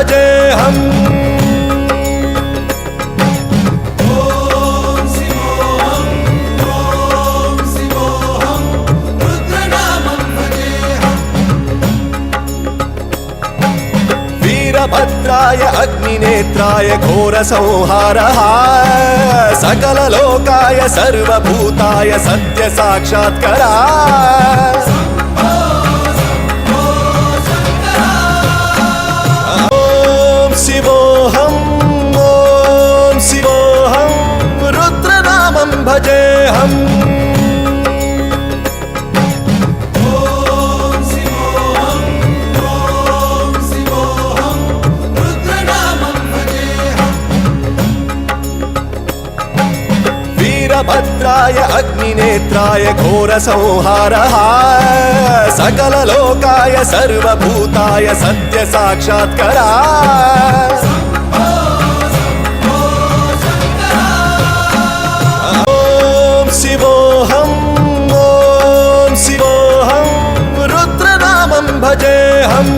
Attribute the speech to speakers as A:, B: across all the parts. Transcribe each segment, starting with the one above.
A: भजेऽहम्। वीरभद्राय अग्निनेत्राय घोरसंहारः सकललोकाय सर्वभूताय सत्यसाक्षात्करः। ॐ शिवोऽहम् ॐ शिवोऽहम् रुद्रनामं भजेऽहम्। वीरभद्राय अग्निनेत्राय घोरसंहारः सकललोकाय सर्वभूताय सत्यसाक्षात्करः। ॐ शिवोऽहम् ॐ शिवोऽहम् रुद्रनामं भजेऽहम्।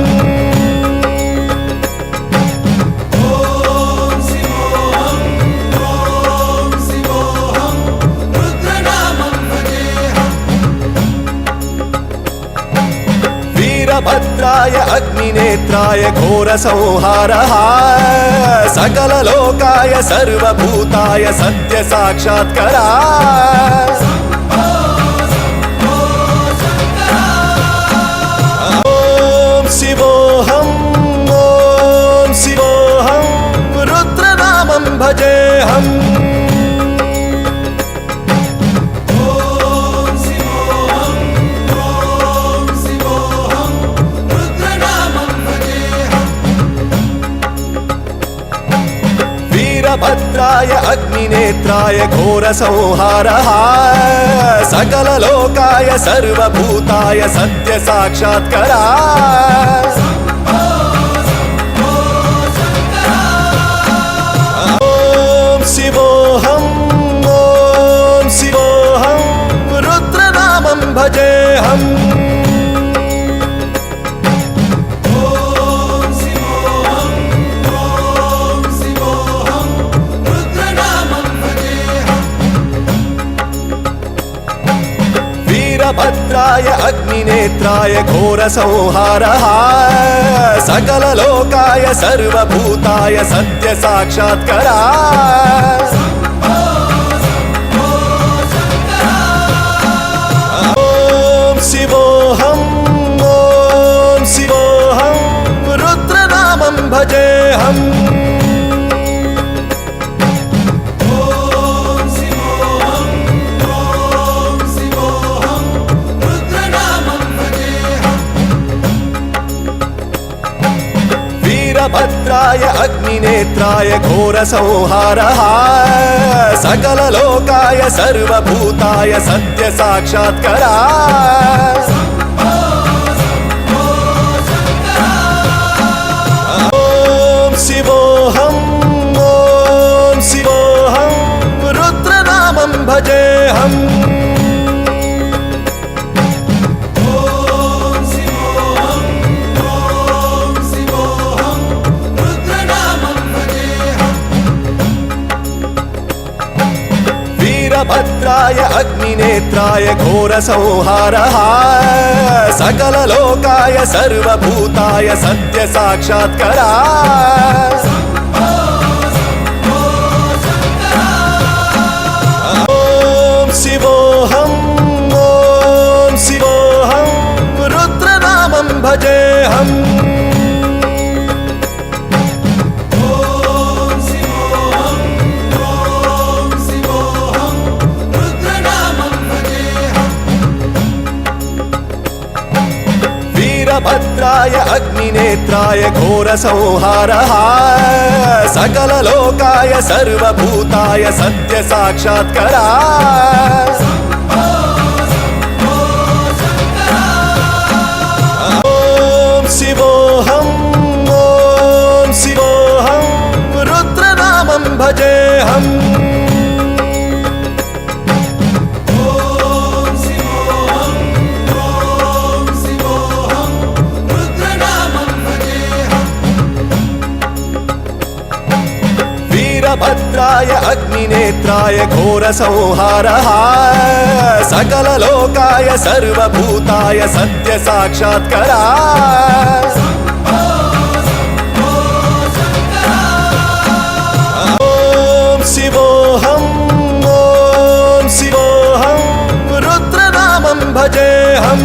A: वीरभद्राय अग्निनेत्राय घोरसंहारः सकललोकाय सर्वभूताय सत्यसाक्षात्करः। ॐ शिवोऽहम् ॐ शिवोऽहम् रुद्रनामं भजेऽहम्। वीरभद्राय अग्निनेत्राय घोरसंहारः सकललोकाय सर्वभूताय सत्यसाक्षात्करः। ॐ शिवोऽहम् ॐ शिवोऽहम् रुद्रनामं भजेऽहम्। वीरभद्राय अग्निनेत्राय घोरसंहारः सकललोकाय सर्वभूताय सत्यसाक्षात्करः। ॐ शिवोऽहम् ॐ शिवोऽहम् रुद्रनामं भजेऽहम्। वीरभद्राय अग्निनेत्राय घोरसंहारः सकललोकाय सर्वभूताय सत्यसाक्षात्करः। ॐ शिवोऽहम् ॐ शिवोऽहम् रुद्रनामं भजेऽहम्। वीरभद्राय अग्निनेत्राय घोरसंहारः सकललोकाय सर्वभूताय सत्यसाक्षात्करः। ॐ शिवोऽहम् ॐ शिवोऽहम् रुद्रनामं भजेऽहम्। वीरभद्राय अग्निनेत्राय घोरसंहारः सकललोकाय सर्वभूताय सत्यसाक्षात्करः। ॐ शिवोऽहम् ॐ शिवोऽहम् रुद्रनामं भजेऽहम्। वीरभद्राय अग्निनेत्राय घोरसंहारः सकललोकाय सर्वभूताय सत्यसाक्षात्करा शिवोऽहम् ॐ शिवोऽहम् रुद्रनामं भजेऽहम्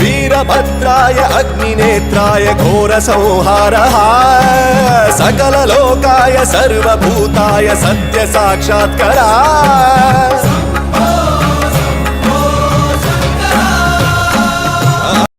A: वीरभद्राय अग्निनेत्राय घोरसंहारः सकललोकाय सर्वभूताय सत्यसाक्षात्करा